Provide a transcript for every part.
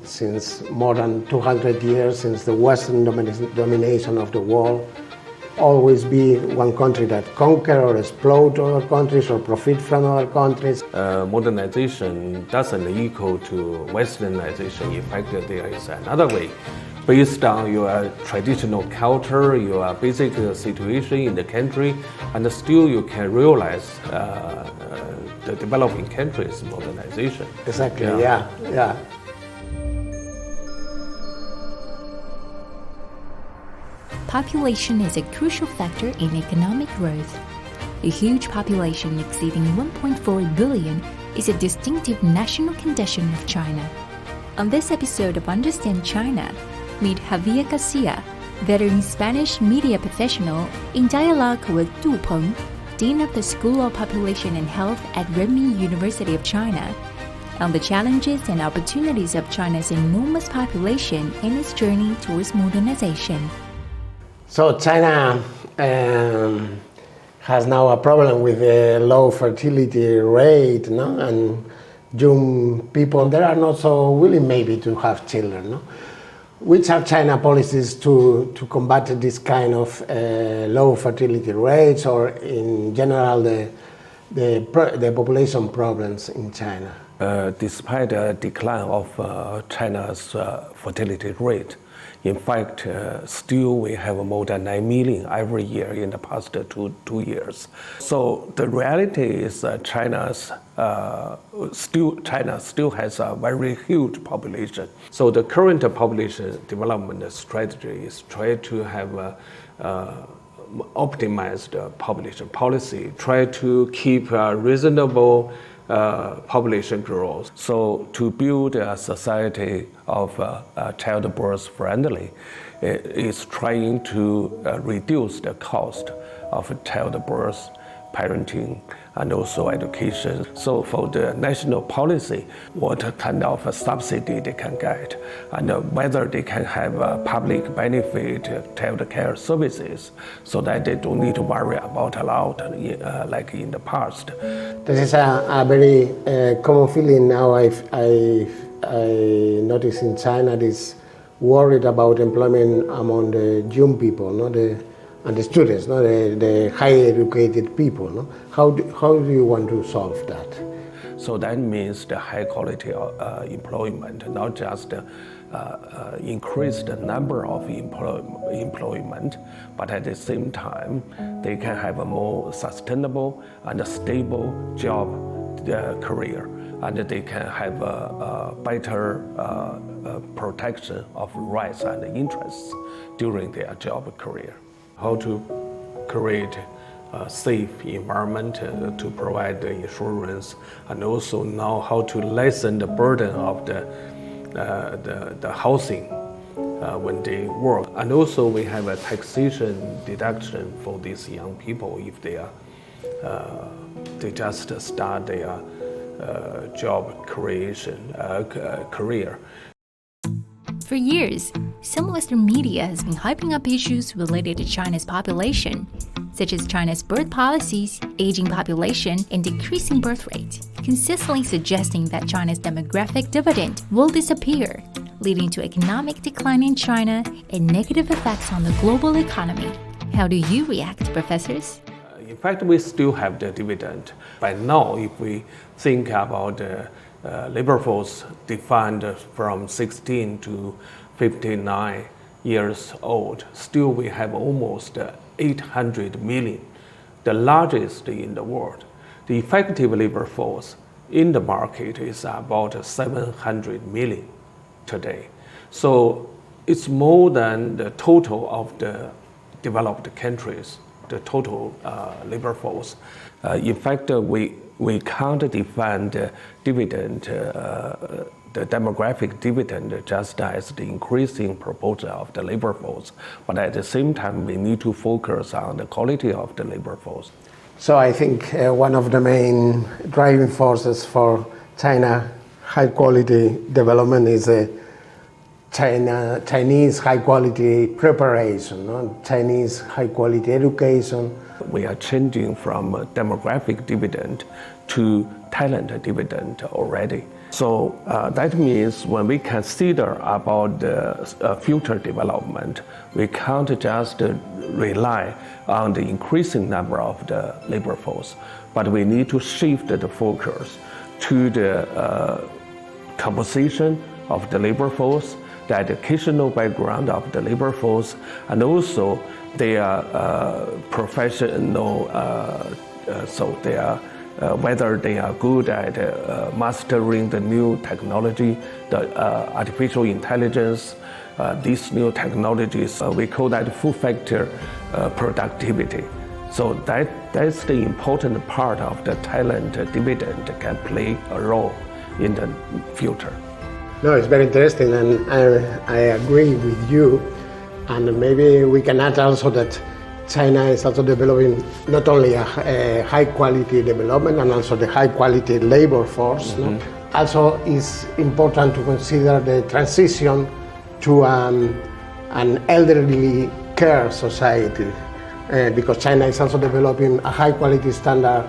since more than 200 years, since the Western domination of the world. Always be one country that conquer or exploit other countries or profit from other countries. Modernization doesn't equal to Westernization. In fact, there is another way. Based on your traditional culture, your basic situation in the country, and still you can realize the developing countries' modernization. Exactly, yeah. Population is a crucial factor in economic growth. A huge population exceeding 1.4 billion is a distinctive national condition of China. On this episode of Understand China, meet Javier Garcia, veteran Spanish media professional, in dialogue with Du Peng, Dean of the School of Population and Health at Renmin University of China, on the challenges and opportunities of China's enormous population and its journey towards modernization. So China has now a problem with a low fertility rate, no? And young people, they are not so willing maybe to have children. No? Which are China policies to combat this kind of low fertility rates, or in general the population problems in China? Despite the decline of China's fertility rate, in fact, still we have more than 9 million every year in the past two years. So the reality is China still has a very huge population. So the current population development strategy is try to have a optimized population policy, try to keep a reasonable population growth. So to build a society of childbirth friendly is trying to reduce the cost of childbirth, parenting, and also education. So for the national policy, what kind of a subsidy they can get, and whether they can have public benefit child care services, so that they don't need to worry about a lot like in the past. This is a very common feeling now. I notice in China this worried about employment among the young people, and the students, the high educated people. No? How do you want to solve that? So that means the high quality employment, not just increase the number of employment, but at the same time, they can have a more sustainable and a stable job career, and they can have a better protection of rights and interests during their job career. How to create a safe environment to provide the insurance, and also now how to lessen the burden of the housing when they work. And also we have a taxation deduction for these young people if they just start their job creation career. For years, some Western media has been hyping up issues related to China's population, such as China's birth policies, aging population, and decreasing birth rate, consistently suggesting that China's demographic dividend will disappear, leading to economic decline in China and negative effects on the global economy. How do you react, professors? In fact, we still have the dividend. By now, if we think about the labor force defined from 16 to 59 years old, still we have almost 800 million, the largest in the world. The effective labor force in the market is about 700 million today. So it's more than the total of the developed countries, the total labor force. In fact, we can't define the dividend, the demographic dividend, just as the increasing proportion of the labor force. But at the same time, we need to focus on the quality of the labor force. So I think one of the main driving forces for China high quality development is Chinese high quality preparation, no? Chinese high quality education. We are changing from demographic dividend to talent dividend already. So that means when we consider about the future development, we can't just rely on the increasing number of the labor force, but we need to shift the focus to the composition of the labor force, the educational background of the labor force, and also their professional, so they are whether they are good at mastering the new technology, the artificial intelligence, these new technologies, we call that full factor productivity. So that's the important part of the talent dividend can play a role in the future. No, it's very interesting, and I agree with you. And maybe we can add also that China is also developing not only a high-quality development and also the high-quality labor force. Mm-hmm. No? Also, it's important to consider the transition to an elderly care society, because China is also developing a high-quality standard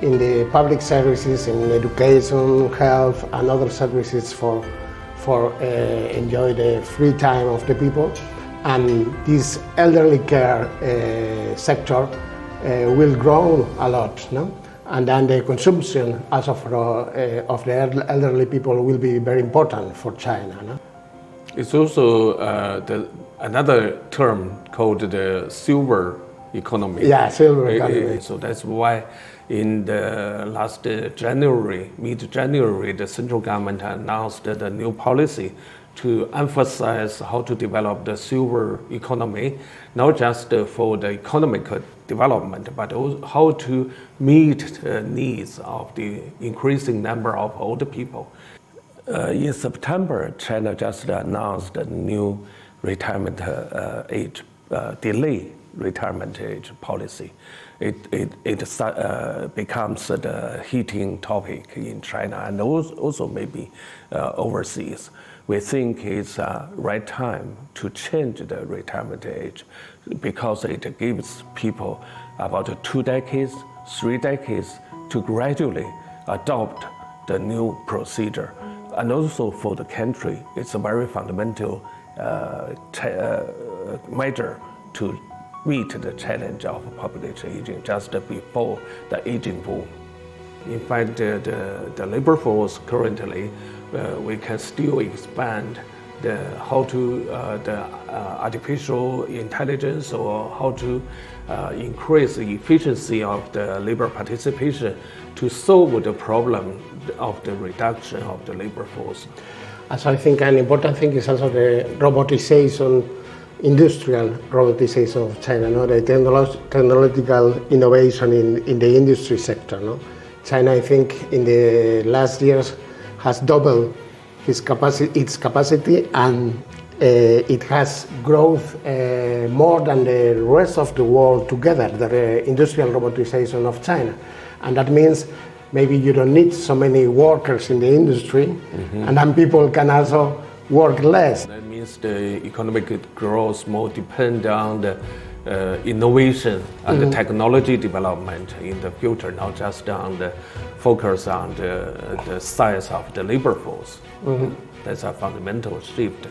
in the public services, in education, health, and other services for enjoy the free time of the people. And this elderly care sector will grow a lot, no? And then the consumption also of the elderly people will be very important for China. No? It's also another term called the silver economy. Yeah, silver economy. So that's why in the last January, mid-January, the central government announced the new policy to emphasize how to develop the silver economy, not just for the economic development, but also how to meet the needs of the increasing number of older people. In September, China just announced a new retirement age, delay retirement age policy. It becomes the heating topic in China and also maybe overseas. We think it's the right time to change the retirement age because it gives people about 2 decades, 3 decades to gradually adopt the new procedure. And also for the country, it's a very fundamental measure to meet the challenge of population aging just before the aging boom. In fact, the labor force currently, we can still expand the artificial intelligence or how to increase the efficiency of the labor participation to solve the problem of the reduction of the labor force. So I think an important thing is also the robotization, industrial robotization of China, no? The technological innovation in the industry sector. No? China, I think, in the last years has doubled its capacity, and it has growth more than the rest of the world together, the industrial robotization of China. And that means maybe you don't need so many workers in the industry, and then people can also work less. That means the economic growth more depend on the innovation and the technology development in the future, not just on the focus on the size of the labor force. That's a fundamental shift.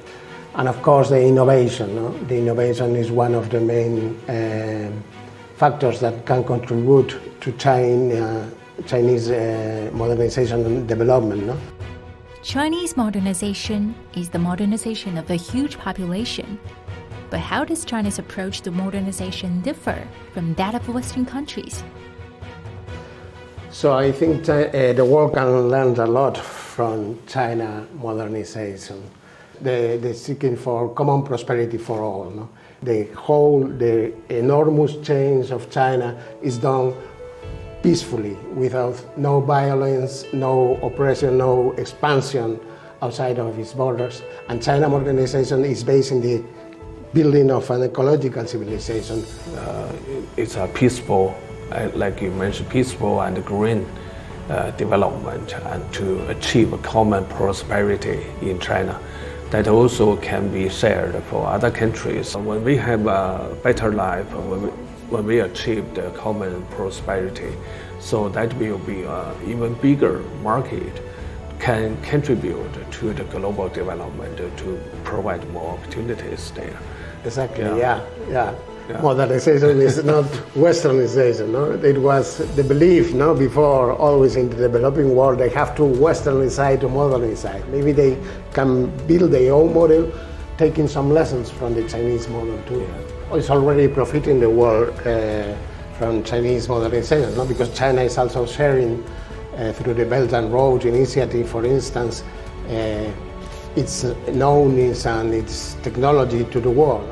And of course the innovation. No? The innovation is one of the main factors that can contribute to Chinese modernization and development. No? Chinese modernization is the modernization of a huge population. But how does China's approach to modernization differ from that of Western countries? So I think the world can learn a lot from China modernization. The seeking for common prosperity for all. No? The enormous change of China is done peacefully, without no violence, no oppression, no expansion outside of its borders. And China modernization is based in the building of an ecological civilization. It's a peaceful, like you mentioned, peaceful and green development, and to achieve a common prosperity in China. That also can be shared for other countries. When we have a better life, when we achieve the common prosperity, so that will be an even bigger market can contribute to the global development to provide more opportunities there. Exactly, Yeah. yeah. Modernization is not westernization, no? It was the belief, no, before, always in the developing world, they have to westernize to modernize. Maybe they can build their own model, taking some lessons from the Chinese model too. Yeah. It's already profiting the world from Chinese modernization, no? Because China is also sharing through the Belt and Road Initiative, for instance, its knownness and its technology to the world.